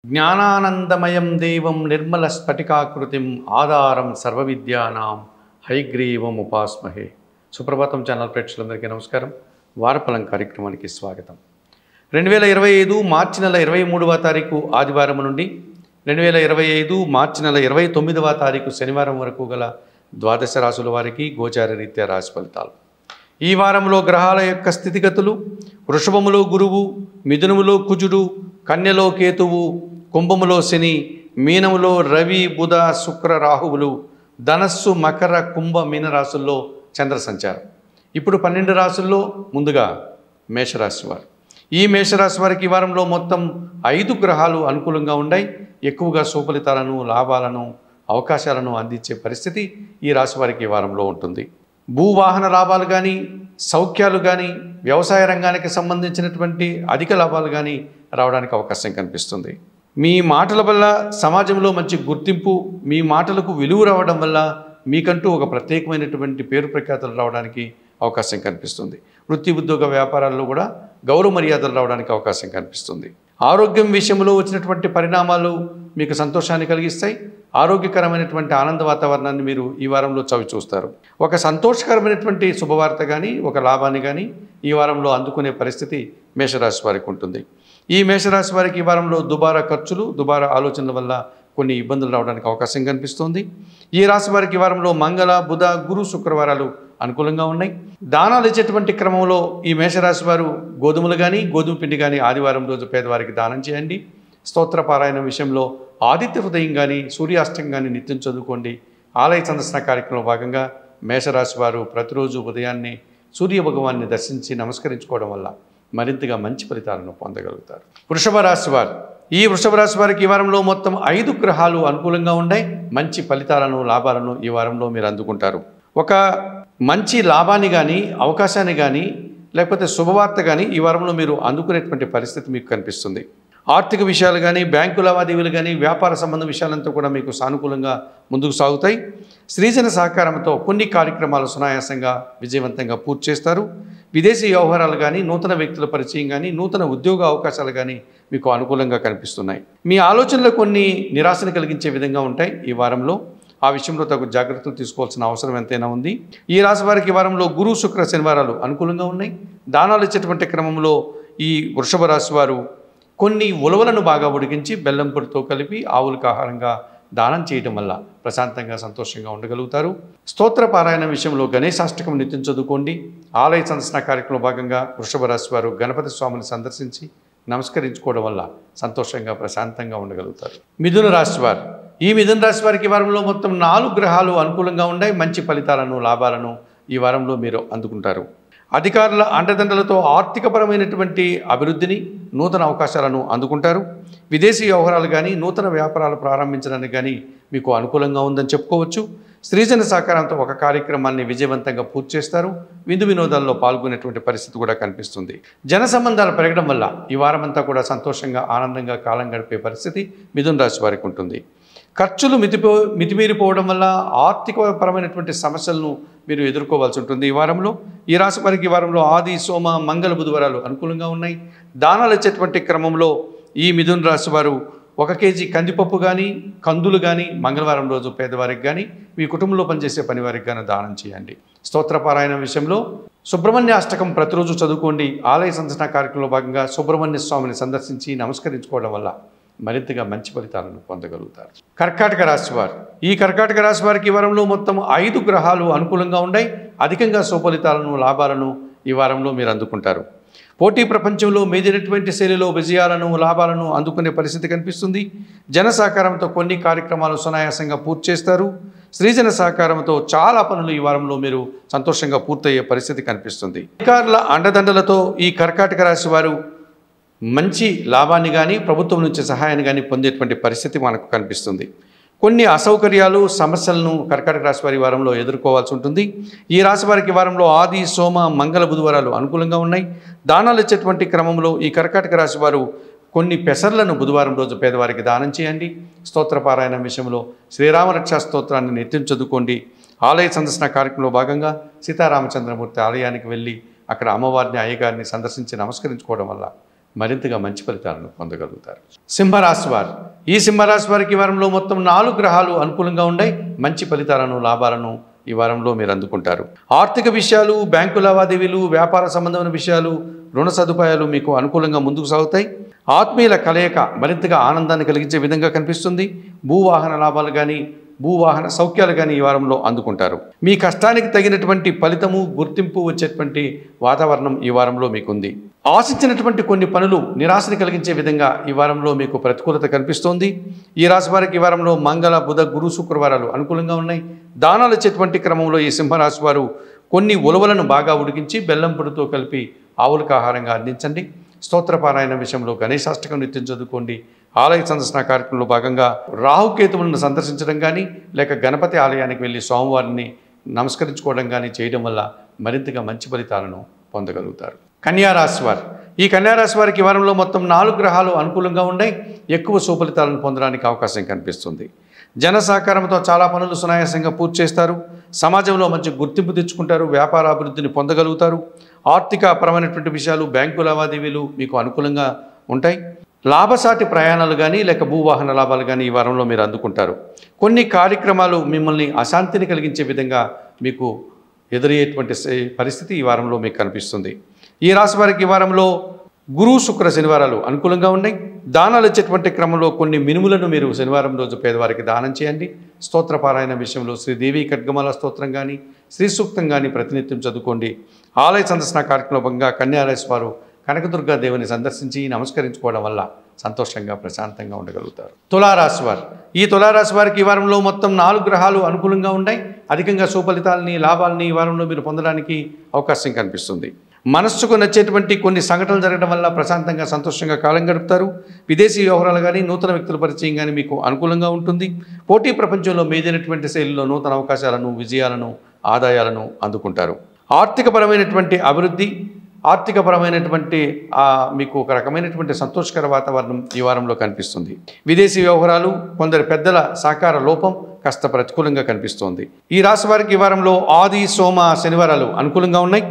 జ్ఞానానందమయం దేవం నిర్మల స్ఫటికాకృతిం ఆధారం సర్వవిద్యానాం హైగ్రీవం ఉపాస్మహే. సుప్రభాతం ఛానల్ ప్రేక్షకులందరికీ నమస్కారం. వారఫలం కార్యక్రమానికి స్వాగతం. 2025 మార్చి నెల 23వ తారీఖు ఆదివారం నుండి 2025 మార్చి నెల 29వ తారీఖు శనివారం వరకు గల ద్వాదశ రాశుల వారికి గోచార రీత్యా రాశి ఫలితాలు. ఈ వారంలో గ్రహాల యొక్క స్థితిగతులు: వృషభములో గురువు, మిథునములో కుజుడు, కన్యలో కేతువు, కుంభములో శని, మీనములో రవి, బుధ, శుక్ర, రాహువులు, ధనస్సు, మకర, కుంభ, మీన రాశుల్లో చంద్ర సంచారం. ఇప్పుడు 12 రాశుల్లో ముందుగా మేషరాశి వారు. ఈ మేషరాశి వారికి ఈ వారంలో మొత్తం 5 గ్రహాలు అనుకూలంగా ఉన్నాయి. ఎక్కువగా సుఫలితాలను, లాభాలను, అవకాశాలను అందించే పరిస్థితి ఈ రాశి వారికి ఈ వారంలో ఉంటుంది. భూవాహన లాభాలు కానీ, సౌఖ్యాలు కానీ, వ్యవసాయ రంగానికి సంబంధించినటువంటి అధిక లాభాలు కానీ రావడానికి అవకాశం కనిపిస్తుంది. మీ మాటల వల్ల సమాజంలో మంచి గుర్తింపు, మీ మాటలకు విలువ రావడం వల్ల మీకంటూ ఒక ప్రత్యేకమైనటువంటి పేరు ప్రఖ్యాతలు రావడానికి అవకాశం కనిపిస్తుంది. వృత్తి, ఉద్యోగ, వ్యాపారాల్లో కూడా గౌరవ మర్యాదలు రావడానికి అవకాశం కనిపిస్తుంది. ఆరోగ్యం విషయంలో వచ్చినటువంటి పరిణామాలు మీకు సంతోషాన్ని కలిగిస్తాయి. ఆరోగ్యకరమైనటువంటి ఆనంద వాతావరణాన్ని మీరు ఈ వారంలో చవి చూస్తారు. ఒక సంతోషకరమైనటువంటి శుభవార్త కానీ, ఒక లాభాన్ని కానీ ఈ వారంలో అందుకునే పరిస్థితి మేషరాశి వారికి ఉంటుంది. ఈ మేషరాశి వారికి ఈ వారంలో దుబారా ఖర్చులు, దుబారా ఆలోచనల వల్ల కొన్ని ఇబ్బందులు రావడానికి అవకాశం కనిపిస్తుంది. ఈ రాశి వారికి ఈ వారంలో మంగళ, బుధ, గురు, శుక్రవారాలు అనుకూలంగా ఉన్నాయి. దానాలు ఇచ్చేటువంటి క్రమంలో ఈ మేషరాశి వారు గోధుమలు కానీ, గోధుమ పిండి కానీ ఆదివారం రోజు పేదవారికి దానం చేయండి. స్తోత్ర పారాయణ విషయంలో ఆదిత్య హృదయం కానీ, సూర్యాష్టం కానీ నిత్యం చదువుకోండి. ఆలయ సందర్శన కార్యక్రమంలో భాగంగా మేషరాశి వారు ప్రతిరోజు ఉదయాన్నే సూర్య భగవాన్ని దర్శించి నమస్కరించుకోవడం వల్ల మరింతగా మంచి ఫలితాలను పొందగలుగుతారు. వృషభ రాశి వారు. ఈ వృషభ రాశి వారికి ఈ వారంలో మొత్తం 5 గ్రహాలు అనుకూలంగా ఉన్నాయి. మంచి ఫలితాలను, లాభాలను ఈ వారంలో మీరు అందుకుంటారు. ఒక మంచి లాభాన్ని కానీ, అవకాశాన్ని కానీ, లేకపోతే శుభవార్త కానీ ఈ వారంలో మీరు అందుకునేటువంటి పరిస్థితి మీకు కనిపిస్తుంది. ఆర్థిక విషయాలు కానీ, బ్యాంకు లావాదేవీలు కానీ, వ్యాపార సంబంధ విషయాలంతా కూడా మీకు సానుకూలంగా ముందుకు సాగుతాయి. స్త్రీజన సహకారంతో కొన్ని కార్యక్రమాలు సునాయాసంగా, విజయవంతంగా పూర్తి చేస్తారు. విదేశీ వ్యవహారాలు కానీ, నూతన వ్యక్తుల పరిచయం కానీ, నూతన ఉద్యోగ అవకాశాలు కానీ మీకు అనుకూలంగా కనిపిస్తున్నాయి. మీ ఆలోచనలు కొన్ని నిరాశను కలిగించే విధంగా ఉంటాయి ఈ వారంలో. ఆ విషయంలో తగు జాగ్రత్తలు తీసుకోవాల్సిన అవసరం ఎంతైనా ఉంది. ఈ రాశి వారికి ఈ వారంలో గురు, శుక్ర, శనివారాలు అనుకూలంగా ఉన్నాయి. దానాలు ఇచ్చేటువంటి క్రమంలో ఈ వృషభ రాశి వారు కొన్ని ఉలవలను బాగా ఉడికించి బెల్లం పొడితో కలిపి ఆవులకు ఆహారంగా దానం చేయడం వల్ల ప్రశాంతంగా, సంతోషంగా ఉండగలుగుతారు. స్తోత్ర పారాయణ విషయంలో గణేశాష్టకం నిత్యం చదువుకోండి. ఆలయ సందర్శన కార్యక్రమంలో భాగంగా వృషభ రాశి వారు గణపతి స్వామిని సందర్శించి నమస్కరించుకోవడం వల్ల సంతోషంగా, ప్రశాంతంగా ఉండగలుగుతారు. మిథున రాశి వారు. ఈ మిథున రాశి వారికి ఈ వారంలో మొత్తం 4 గ్రహాలు అనుకూలంగా ఉన్నాయి. మంచి ఫలితాలను, లాభాలను ఈ వారంలో మీరు అందుకుంటారు. అధికారుల అండదండలతో ఆర్థికపరమైనటువంటి అభివృద్ధిని, నూతన అవకాశాలను అందుకుంటారు. విదేశీ వ్యవహారాలు కానీ, నూతన వ్యాపారాలు ప్రారంభించడానికి కానీ మీకు అనుకూలంగా ఉందని చెప్పుకోవచ్చు. స్త్రీజన సహకారంతో ఒక కార్యక్రమాన్ని విజయవంతంగా పూర్తి చేస్తారు. విందు వినోదాల్లో పాల్గొనేటువంటి పరిస్థితి కూడా కనిపిస్తుంది. జన సంబంధాలు పెరగడం వల్ల ఈ వారమంతా కూడా సంతోషంగా, ఆనందంగా కాలం గడిపే పరిస్థితి మిథున రాశి వారికి ఉంటుంది. ఖర్చులు మితిమీరిపోవడం వల్ల ఆర్థికపరమైనటువంటి సమస్యలను మీరు ఎదుర్కోవాల్సి ఉంటుంది ఈ వారంలో. ఈ రాశి వారికి ఈ వారంలో ఆది, సోమ, మంగళ, బుధవారాలు అనుకూలంగా ఉన్నాయి. దానాలు ఇచ్చేటువంటి క్రమంలో ఈ మిథున రాశి వారు 1 కేజీ కందిపప్పు కానీ, కందులు కానీ మంగళవారం రోజు పేదవారికి కానీ, మీ కుటుంబంలో పనిచేసే పనివారికి కానీ దానం చేయండి. స్తోత్రపారాయణ విషయంలో సుబ్రహ్మణ్య అష్టకం ప్రతిరోజు చదువుకోండి. ఆలయ సందర్శన కార్యక్రమంలో భాగంగా సుబ్రహ్మణ్య స్వామిని సందర్శించి నమస్కరించుకోవడం వల్ల మరింతగా మంచి ఫలితాలను పొందగలుగుతారు. కర్కాటక రాశి వారు. ఈ కర్కాటక రాశి వారికి ఈ వారంలో మొత్తం 5 గ్రహాలు అనుకూలంగా ఉన్నాయి. అధికంగా సుఫలితాలను, లాభాలను ఈ వారంలో మీరు అందుకుంటారు. పోటీ ప్రపంచంలో మీదైనటువంటి శైలిలో విజయాలను, లాభాలను అందుకునే పరిస్థితి కనిపిస్తుంది. జన సహకారంతో కొన్ని కార్యక్రమాలు సునాయాసంగా పూర్తి చేస్తారు. స్త్రీజన సహకారంతో చాలా పనులు ఈ వారంలో మీరు సంతోషంగా పూర్తయ్యే పరిస్థితి కనిపిస్తుంది. అధికారుల అండదండలతో ఈ కర్కాటక రాశి వారు మంచి లాభాన్ని కానీ, ప్రభుత్వం నుంచి సహాయాన్ని కానీ పొందేటువంటి పరిస్థితి మనకు కనిపిస్తుంది. కొన్ని అసౌకర్యాలు, సమస్యలను కర్కాటక రాశి వారి వారంలో ఎదుర్కోవాల్సి ఉంటుంది. ఈ రాశి వారికి వారంలో ఆది, సోమ, మంగళ, బుధవారాలు అనుకూలంగా ఉన్నాయి. దానాలు ఇచ్చేటువంటి క్రమంలో ఈ కర్కాటక రాశి వారు కొన్ని పెసర్లను బుధవారం రోజు పేదవారికి దానం చేయండి. స్తోత్రపారాయణ విషయంలో శ్రీరామరక్షా స్తోత్రాన్ని నిత్యం చదువుకోండి. ఆలయ సందర్శన కార్యక్రమంలో భాగంగా సీతారామచంద్రమూర్తి ఆలయానికి వెళ్ళి అక్కడ అమ్మవారిని, అయ్యగారిని సందర్శించి నమస్కరించుకోవడం వల్ల మరింతగా మంచి ఫలితాలను పొందగలుగుతారు. సింహరాశి వారు, ఈ సింహరాశి వారికి ఈ వారంలో మొత్తం 4 గ్రహాలు అనుకూలంగా ఉన్నాయి. మంచి ఫలితాలను, లాభాలను ఈ వారంలో మీరు అందుకుంటారు. ఆర్థిక విషయాలు, బ్యాంకు లావాదేవీలు, వ్యాపార సంబంధమైన విషయాలు, రుణ సదుపాయాలు మీకు అనుకూలంగా ముందుకు సాగుతాయి. ఆత్మీయుల కలయిక మరింతగా ఆనందాన్ని కలిగించే విధంగా కనిపిస్తుంది. భూవాహన లాభాలు కానీ, భూవాహన సౌఖ్యాలు కానీ ఈ వారంలో అందుకుంటారు. మీ కష్టానికి తగినటువంటి ఫలితము, గుర్తింపు వచ్చేటువంటి వాతావరణం ఈ వారంలో మీకుంది. ఆశించినటువంటి కొన్ని పనులు నిరాశని కలిగించే విధంగా ఈ వారంలో మీకు ప్రతికూలత కనిపిస్తోంది. ఈ రాశి వారికి ఈ వారంలో మంగళ, బుధ, గురు, శుక్రవారాలు అనుకూలంగా ఉన్నాయి. దానాలు వచ్చేటువంటి క్రమంలో ఈ సింహరాశి వారు కొన్ని ఉలవలను బాగా ఉడికించి బెల్లం పొడితో కలిపి ఆవులకు ఆహారంగా అందించండి. స్తోత్రపారాయణ విషయంలో గణేశాష్టకం నిత్యం చదువుకోండి. ఆలయ సందర్శన కార్యక్రమంలో భాగంగా రాహుకేతువులను సందర్శించడం కానీ, లేక గణపతి ఆలయానికి వెళ్ళి స్వామివారిని నమస్కరించుకోవడం కానీ చేయడం వల్ల మరింతగా మంచి ఫలితాలను పొందగలుగుతారు. కన్యారాశి వారు, ఈ కన్యారాశి వారికి ఈ వారంలో మొత్తం 4 గ్రహాలు అనుకూలంగా ఉన్నాయి. ఎక్కువ సుఫలితాలను పొందడానికి అవకాశం కనిపిస్తుంది. జన సహకారంతో చాలా పనులు సునాయాసంగా పూర్తి చేస్తారు. సమాజంలో మంచి గుర్తింపు తెచ్చుకుంటారు. వ్యాపార అభివృద్ధిని పొందగలుగుతారు. ఆర్థిక పరమైనటువంటి విషయాలు, బ్యాంకు లావాదేవీలు మీకు అనుకూలంగా ఉంటాయి. లాభసాటి ప్రయాణాలు కానీ, లేక భూవాహన లాభాలు కానీ ఈ వారంలో మీరు అందుకుంటారు. కొన్ని కార్యక్రమాలు మిమ్మల్ని అశాంతిని కలిగించే విధంగా మీకు ఎదురయ్యేటువంటి పరిస్థితి ఈ వారంలో మీకు కనిపిస్తుంది. ఈ రాశి వారికి ఈ వారంలో గురు, శుక్ర, శనివారాలు అనుకూలంగా ఉన్నాయి. దానాలు వచ్చేటువంటి క్రమంలో కొన్ని మినుములను మీరు శనివారం రోజు పేదవారికి దానం చేయండి. స్తోత్రపారాయణ విషయంలో శ్రీదేవి ఖడ్గమాల స్తోత్రం కానీ, శ్రీ సూక్తం కానీ ప్రతినిత్యం చదువుకోండి. ఆలయ సందర్శన కార్యక్రమంగా కన్యారాశి వారు కనకదుర్గా దేవుని సందర్శించి నమస్కరించుకోవడం వల్ల సంతోషంగా, ప్రశాంతంగా ఉండగలుగుతారు. తులారాశి వారు, ఈ తులారాశి వారికి ఈ వారంలో మొత్తం 4 గ్రహాలు అనుకూలంగా ఉన్నాయి. అధికంగా సుఫలితాలని, లాభాలని ఈ వారంలో మీరు పొందడానికి అవకాశం కనిపిస్తుంది. మనస్సుకు నచ్చేటువంటి కొన్ని సంఘటనలు జరగడం వల్ల ప్రశాంతంగా, సంతోషంగా కాలం గడుపుతారు. విదేశీ వ్యవహారాలు కానీ, నూతన వ్యక్తుల పరిచయం కానీ మీకు అనుకూలంగా ఉంటుంది. పోటీ ప్రపంచంలో మేజైనటువంటి శైలిలో నూతన అవకాశాలను, విజయాలను, ఆదాయాలను అందుకుంటారు. ఆర్థికపరమైనటువంటి అభివృద్ధి, ఆర్థికపరమైనటువంటి మీకు ఒక రకమైనటువంటి సంతోషకర వాతావరణం ఈ వారంలో కనిపిస్తుంది. విదేశీ వ్యవహారాలు, కొందరు పెద్దల సహకార లోపం కాస్త ప్రతికూలంగా కనిపిస్తోంది. ఈ రాశి వారికి ఈ వారంలో ఆది, సోమ, శనివారాలు అనుకూలంగా ఉన్నాయి.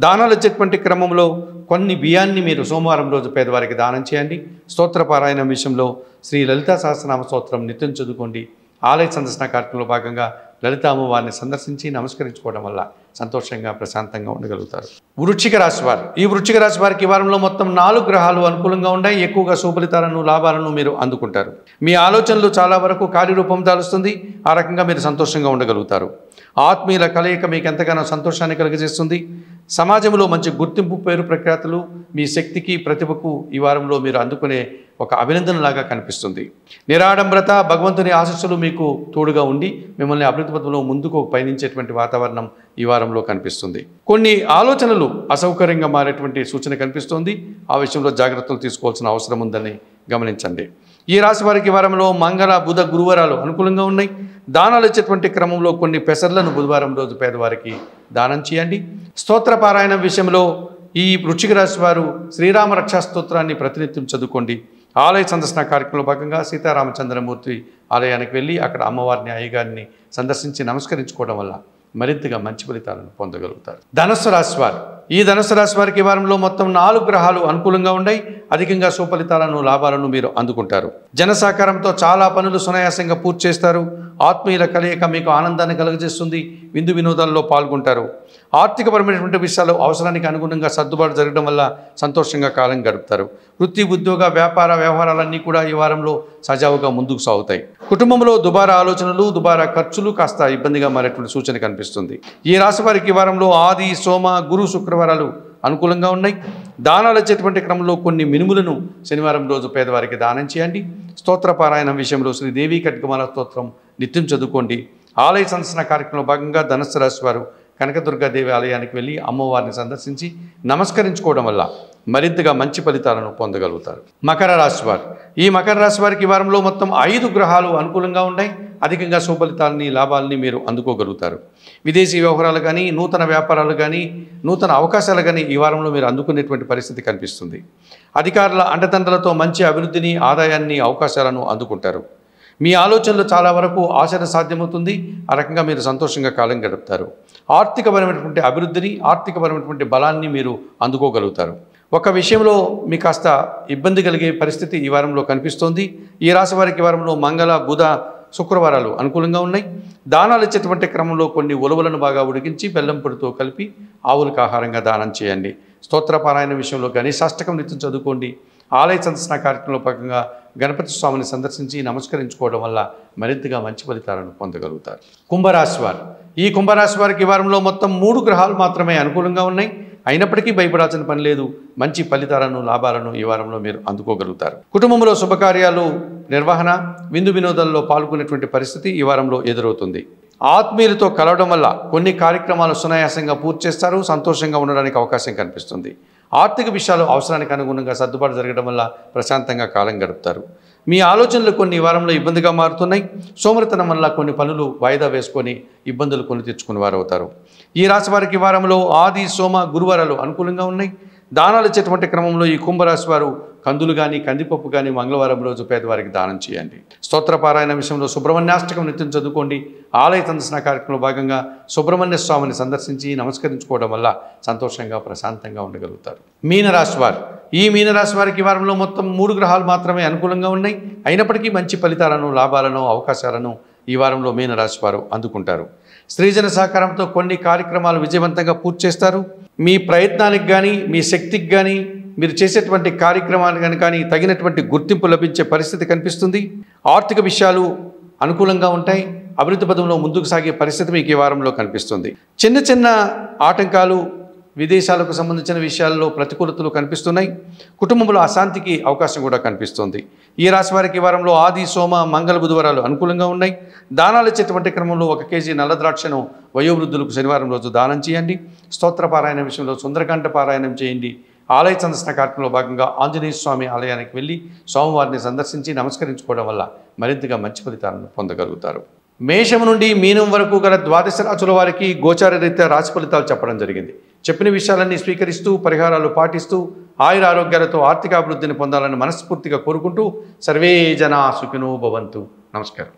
దానాలు వచ్చేటువంటి క్రమంలో కొన్ని బియ్యాన్ని మీరు సోమవారం రోజు పేదవారికి దానం చేయండి. స్తోత్రపారాయణ విషయంలో శ్రీ లలితా సహస్రనామ స్తోత్రం నిత్యం చదువుకోండి. ఆలయ సందర్శన కార్యక్రమంలో భాగంగా లలితా అమ్మవారిని సందర్శించి నమస్కరించుకోవడం వల్ల సంతోషంగా, ప్రశాంతంగా ఉండగలుగుతారు. వృశ్చిక రాశి వారు, ఈ వృశ్చిక రాశి వారికి ఈ వారంలో మొత్తం 4 గ్రహాలు అనుకూలంగా ఉన్నాయి. ఎక్కువగా సుఫలితాలను, లాభాలను మీరు అందుకుంటారు. మీ ఆలోచనలు చాలా వరకు కార్యరూపం దాలుస్తుంది. ఆ రకంగా మీరు సంతోషంగా ఉండగలుగుతారు. ఆత్మీయుల కలయిక మీకు ఎంతగానో సంతోషాన్ని కలిగజేస్తుంది. సమాజంలో మంచి గుర్తింపు, పేరు ప్రఖ్యాతులు మీ శక్తికి, ప్రతిభకు ఈ వారంలో మీరు అందుకునే ఒక అభినందనలాగా కనిపిస్తుంది. నిరాడంబరత, భగవంతుని ఆశీస్సులు మీకు తోడుగా ఉండి మిమ్మల్ని అభివృద్ధి పథంలో ముందుకు పయనించేటువంటి వాతావరణం ఈ వారంలో కనిపిస్తుంది. కొన్ని ఆలోచనలు అసౌకర్యంగా మారేటువంటి సూచన కనిపిస్తుంది. ఆ విషయంలో జాగ్రత్తలు తీసుకోవాల్సిన అవసరం ఉందని గమనించండి. ఈ రాశి వారికి వారంలో మంగళ, బుధ, గురువారాలు అనుకూలంగా ఉన్నాయి. దానాలు వచ్చేటువంటి క్రమంలో కొన్ని పెసర్లను బుధవారం రోజు పేదవారికి దానం చేయండి. స్తోత్రపారాయణ విషయంలో ఈ వృశ్చిక రాశి వారు శ్రీరామ రక్షా స్తోత్రాన్ని ప్రతినిత్యం చదువుకోండి. ఆలయ సందర్శన కార్యక్రమంలో భాగంగా సీతారామచంద్రమూర్తి ఆలయానికి వెళ్ళి అక్కడ అమ్మవారిని, అయ్యగారిని సందర్శించి నమస్కరించుకోవడం వల్ల మరింతగా మంచి ఫలితాలను పొందగలుగుతారు. ధనుస్సు రాశి వారు, ఈ ధనుస్సు రాశి వారికి ఈ వారంలో మొత్తం 4 గ్రహాలు అనుకూలంగా ఉన్నాయి. అధికంగా సుఫలితాలను, లాభాలను మీరు అందుకుంటారు. జన సహకారంతో చాలా పనులు సునాయాసంగా పూర్తి చేస్తారు. ఆత్మీయుల కలయిక మీకు ఆనందాన్ని కలుగజేస్తుంది. విందు వినోదాల్లో పాల్గొంటారు. ఆర్థికపరమైనటువంటి విషయాలు అవసరానికి అనుగుణంగా సర్దుబాటు జరగడం వల్ల సంతోషంగా కాలం గడుపుతారు. వృత్తి, ఉద్యోగ, వ్యాపార వ్యవహారాలన్నీ కూడా ఈ వారంలో సజావుగా ముందుకు సాగుతాయి. కుటుంబంలో దుబారా ఆలోచనలు, దుబారా ఖర్చులు కాస్త ఇబ్బందిగా మారేటువంటి సూచన కనిపిస్తుంది. ఈ రాశి వారికి ఈ వారంలో ఆది, సోమ, గురు, శుక్రవారాలు అనుకూలంగా ఉన్నాయి. దానాలు వచ్చేటువంటి క్రమంలో కొన్ని మినుములను శనివారం రోజు పేదవారికి దానం చేయండి. స్తోత్రపారాయణ విషయంలో శ్రీదేవి ఖడ్గమాల స్తోత్రం నిత్యం చదువుకోండి. ఆలయ సందర్శన కార్యక్రమంలో భాగంగా ధనుస్సు రాశి వారు కనకదుర్గాదేవి ఆలయానికి వెళ్ళి అమ్మవారిని సందర్శించి నమస్కరించుకోవడం వల్ల మరింతగా మంచి ఫలితాలను పొందగలుగుతారు. మకర రాశి వారు, ఈ మకర రాశి వారికి ఈ వారంలో మొత్తం 5 గ్రహాలు అనుకూలంగా ఉన్నాయి. అధికంగా సుఫలితాలని, లాభాలని మీరు అందుకోగలుగుతారు. విదేశీ వ్యవహారాలు కానీ, నూతన వ్యాపారాలు కానీ, నూతన అవకాశాలు కానీ ఈ వారంలో మీరు అందుకునేటువంటి పరిస్థితి కనిపిస్తుంది. అధికారుల అండదండలతో మంచి అభివృద్ధిని, ఆదాయాన్ని, అవకాశాలను అందుకుంటారు. మీ ఆలోచనలు చాలా వరకు ఆశను సాధ్యమవుతుంది. ఆ రకంగా మీరు సంతోషంగా కాలం గడుపుతారు. ఆర్థికపరమైనటువంటి అభివృద్ధిని, ఆర్థికపరమైనటువంటి బలాన్ని మీరు అందుకోగలుగుతారు. ఒక విషయంలో మీకు కాస్త ఇబ్బంది కలిగే పరిస్థితి ఈ వారంలో కనిపిస్తోంది. ఈ రాశి వారికి ఈ వారంలో మంగళ, బుధ, శుక్రవారాలు అనుకూలంగా ఉన్నాయి. దానాలు ఇచ్చేటువంటి క్రమంలో కొన్ని ఉలవలను బాగా ఉడికించి బెల్లం పొడితో కలిపి ఆవులకు ఆహారంగా దానం చేయండి. స్తోత్రపారాయణ విషయంలో గణేశాష్టకం నిత్యం చదువుకోండి. ఆలయ సందర్శన కార్యక్రమంలో భాగంగా గణపతి స్వామిని సందర్శించి నమస్కరించుకోవడం వల్ల మరింతగా మంచి ఫలితాలను పొందగలుగుతారు. కుంభరాశి వారు, ఈ కుంభరాశి వారికి ఈ వారంలో మొత్తం 3 గ్రహాలు మాత్రమే అనుకూలంగా ఉన్నాయి. అయినప్పటికీ భయపడాల్సిన పని లేదు. మంచి ఫలితాలను, లాభాలను ఈ వారంలో మీరు అందుకోగలుగుతారు. కుటుంబంలో శుభకార్యాలు నిర్వహణ, విందు వినోదాల్లో పాల్గొనేటువంటి పరిస్థితి ఈ వారంలో ఎదురవుతుంది. ఆత్మీయులతో కలవడం వల్ల కొన్ని కార్యక్రమాలు సునాయాసంగా పూర్తి చేస్తారు. సంతోషంగా ఉండడానికి అవకాశం కనిపిస్తుంది. ఆర్థిక విషయాలు అవసరానికి అనుగుణంగా సర్దుబాటు జరగడం వల్ల ప్రశాంతంగా కాలం గడుపుతారు. మీ ఆలోచనలు కొన్ని వారంలో ఇబ్బందిగా మారుతున్నాయి. సోమరితనం వల్ల కొన్ని పనులు వాయిదా వేసుకొని ఇబ్బందులు కొని తెచ్చుకుని వారు అవుతారు. ఈ రాశి వారికి వారంలో ఆది, సోమ, గురువారాలు అనుకూలంగా ఉన్నాయి. దానాలు ఇచ్చేటువంటి క్రమంలో ఈ కుంభరాశి వారు కందులు కానీ, కందిపప్పు కానీ మంగళవారం రోజు పేదవారికి దానం చేయండి. స్తోత్రపారాయణ విషయంలో సుబ్రహ్మణ్యాష్టకం నిత్యం చదువుకోండి. ఆలయ సందర్శన కార్యక్రమంలో భాగంగా సుబ్రహ్మణ్య స్వామిని సందర్శించి నమస్కరించుకోవడం వల్ల సంతోషంగా, ప్రశాంతంగా ఉండగలుగుతారు. మీనరాశి వారు, ఈ మీనరాశి వారికి ఈ వారంలో మొత్తం 3 గ్రహాలు మాత్రమే అనుకూలంగా ఉన్నాయి. అయినప్పటికీ మంచి ఫలితాలను, లాభాలను, అవకాశాలను ఈ వారంలో మీనరాశి వారు అందుకుంటారు. స్త్రీజన సహకారంతో కొన్ని కార్యక్రమాలు విజయవంతంగా పూర్తి చేస్తారు. మీ ప్రయత్నానికి కానీ, మీ శక్తికి కానీ, మీరు చేసేటువంటి కార్యక్రమాలకు కానీ తగినటువంటి గుర్తింపు లభించే పరిస్థితి కనిపిస్తుంది. ఆర్థిక విషయాలు అనుకూలంగా ఉంటాయి. అభివృద్ధి పదంలో ముందుకు సాగే పరిస్థితి మీకు ఈ వారంలో కనిపిస్తుంది. చిన్న చిన్న ఆటంకాలు, విదేశాలకు సంబంధించిన విషయాల్లో ప్రతికూలతలు కనిపిస్తున్నాయి. కుటుంబంలో అశాంతికి అవకాశం కూడా కనిపిస్తుంది. ఈ రాశి వారికి ఈ వారంలో ఆది, సోమ, మంగళ, బుధవారాలు అనుకూలంగా ఉన్నాయి. దానాలు ఇచ్చేటువంటి క్రమంలో 1 కేజీ నల్ల ద్రాక్షను వయోవృద్ధులకు శనివారం రోజు దానం చేయండి. స్తోత్రపారాయణ విషయంలో సుందరకాండ పారాయణం చేయండి. ఆలయ సందర్శన కార్యక్రమంలో భాగంగా ఆంజనేయ స్వామి ఆలయానికి వెళ్ళి సోమవారిని సందర్శించి నమస్కరించుకోవడం వల్ల మరింతగా మంచి ఫలితాలను పొందగలుగుతారు. మేషం నుండి మీనం వరకు గల 12 రాశుల వారికి గోచార రీత్యా రాశి ఫలితాలు చెప్పడం జరిగింది. చెప్పిన విషయాలన్నీ స్వీకరిస్తూ, పరిహారాలు పాటిస్తూ, ఆయుర ఆరోగ్యాలతో ఆర్థికాభివృద్ధిని పొందాలని మనస్ఫూర్తిగా కోరుకుంటూ సర్వే జనా సుఖినో భవంతు. నమస్కారం.